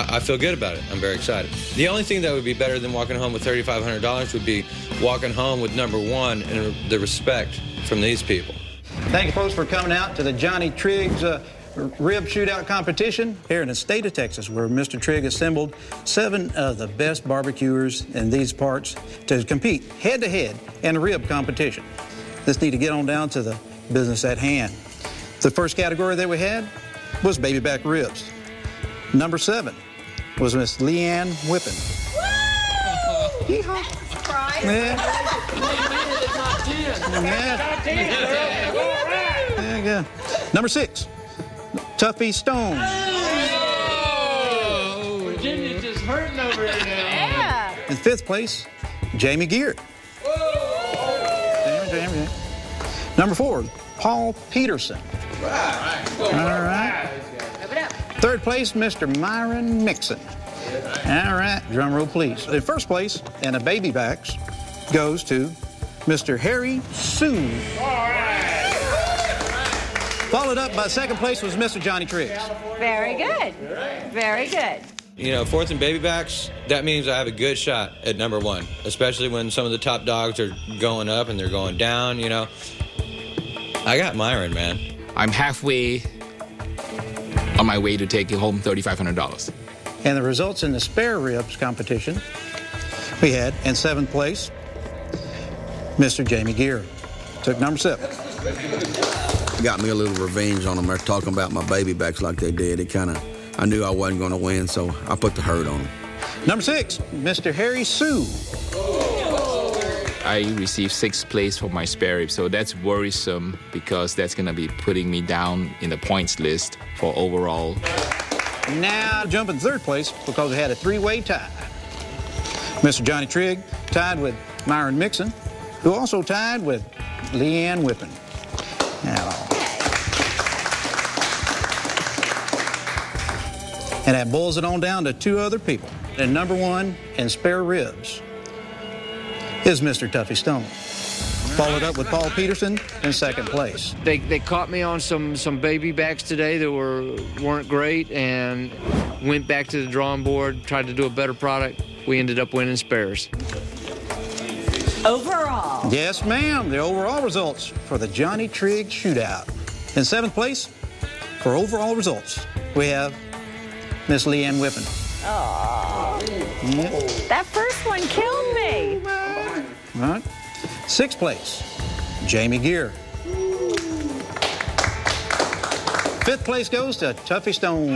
I feel good about it. I'm very excited. The only thing that would be better than walking home with $3,500 would be walking home with number one and the respect from these people. Thank you, folks, for coming out to the Johnny Triggs rib shootout competition here in the state of Texas, where Mr. Trigg assembled 7 of the best barbecuers in these parts to compete head-to-head in a rib competition. Let's need to get on down to the business at hand. The first category that we had was baby back ribs. Number 7 was Miss Leanne Whippen. Yeehaw! Surprise! Yeah. Number 6, Tuffy Stone. Oh, Virginia's just hurting over here now. Yeah. In 5th place, Jamie Gear. Jamie. Number 4, Paul Peterson. All right. 3rd place, Mr. Myron Mixon. All right, drum roll, please. In 1st place, and the baby backs, goes to Mr. Harry Sue. Followed up by 2nd place was Mr. Johnny Triggs. Very good. Very good. You know, 4th and baby backs, that means I have a good shot at number 1, especially when some of the top dogs are going up and they're going down, you know. I got Myron, man. I'm halfway on my way to taking home $3,500. And the results in the spare ribs competition, we had in 7th place, Mr. Jamie Gear. Took number 7. Got me a little revenge on them. They're talking about my baby backs like they did. I knew I wasn't going to win, so I put the hurt on them. Number 6, Mr. Harry Sue. I received 6th place for my spare rib, so that's worrisome because that's going to be putting me down in the points list for overall. Now jumping 3rd place because we had a 3-way tie. Mr. Johnny Trigg tied with Myron Mixon, who also tied with Leanne Whippen. Now, and that boils it on down to 2 other people. And number 1 in spare ribs is Mr. Tuffy Stone. Followed up with Paul Peterson in 2nd place. They caught me on some baby backs today that weren't great, and went back to the drawing board, tried to do a better product. We ended up winning spares. Overall. Yes, ma'am. The overall results for the Johnny Trigg shootout. In 7th place, for overall results, we have Miss Leanne Whippen. Oh. Yep. That first one killed me. All right. 6th place, Jamie Gear. 5th place goes to Tuffy Stone.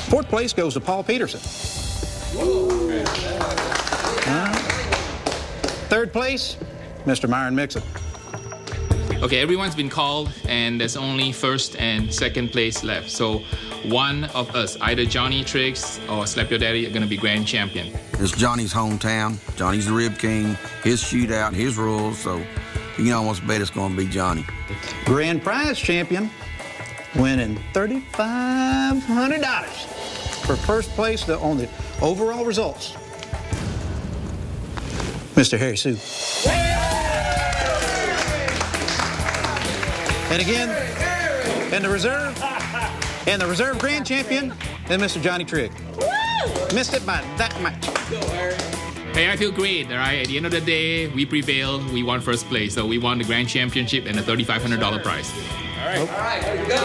4th place goes to Paul Peterson. 3rd place, Mr. Myron Mixon. Okay, everyone's been called, and there's only 1st and 2nd place left. So one of us, either Johnny Triggs or Slap Your Daddy, are going to be grand champion. It's Johnny's hometown. Johnny's the rib king, his shootout, his rules, so you can almost bet it's going to be Johnny. Grand prize champion, winning $3,500 for 1st place on the overall results, Mr. Harry Sue. And again, in the reserve grand champion is Mr. Johnny Trigg. Missed it by that much. Hey, I feel great, all right? At the end of the day, we prevailed. We won 1st place, so we won the grand championship and a $3,500 prize. All right, here we go.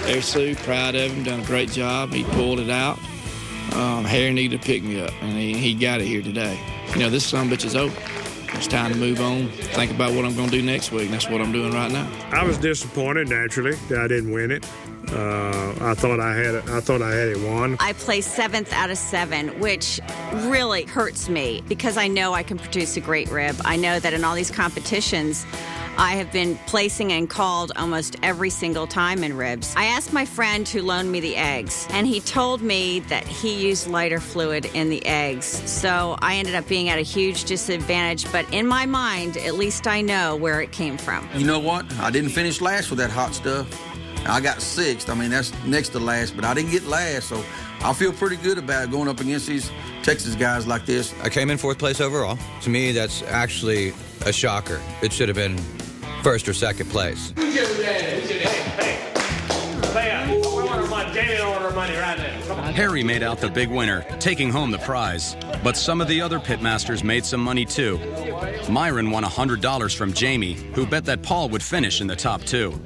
There's Sue, proud of him, done a great job. He pulled it out. Harry needed to pick me up, and he got it here today. You know, this sumbitch is over. It's time to move on, think about what I'm going to do next week, and that's what I'm doing right now. I was disappointed, naturally, that I didn't win it. I thought I had it won. I placed 7th out of 7, which really hurts me because I know I can produce a great rib. I know that in all these competitions, I have been placing and called almost every single time in ribs. I asked my friend who loaned me the eggs, and he told me that he used lighter fluid in the eggs. So I ended up being at a huge disadvantage, but in my mind, at least I know where it came from. You know what? I didn't finish last with that hot stuff. I got 6th. I mean, that's next to last, but I didn't get last, so I feel pretty good about going up against these Texas guys like this. I came in 4th place overall. To me, that's actually a shocker. It should have been 1st or 2nd place. Hey, Jamie will order money right now. Come on. Harry made out the big winner, taking home the prize. But some of the other pitmasters made some money too. Myron won $100 from Jamie, who bet that Paul would finish in the top 2.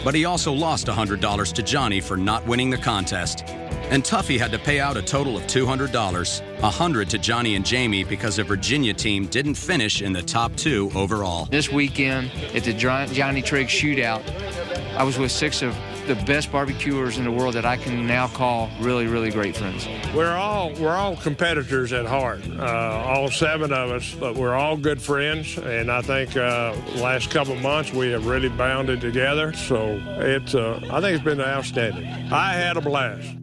But he also lost $100 to Johnny for not winning the contest. And Tuffy had to pay out a total of $200, $100 to Johnny and Jamie because the Virginia team didn't finish in the top 2 overall. This weekend at the Johnny Triggs Shootout, I was with 6 of the best barbecuers in the world that I can now call really, really great friends. We're all competitors at heart, all 7 of us, but we're all good friends, and I think last couple of months we have really bounded together, so I think it's been outstanding. I had a blast.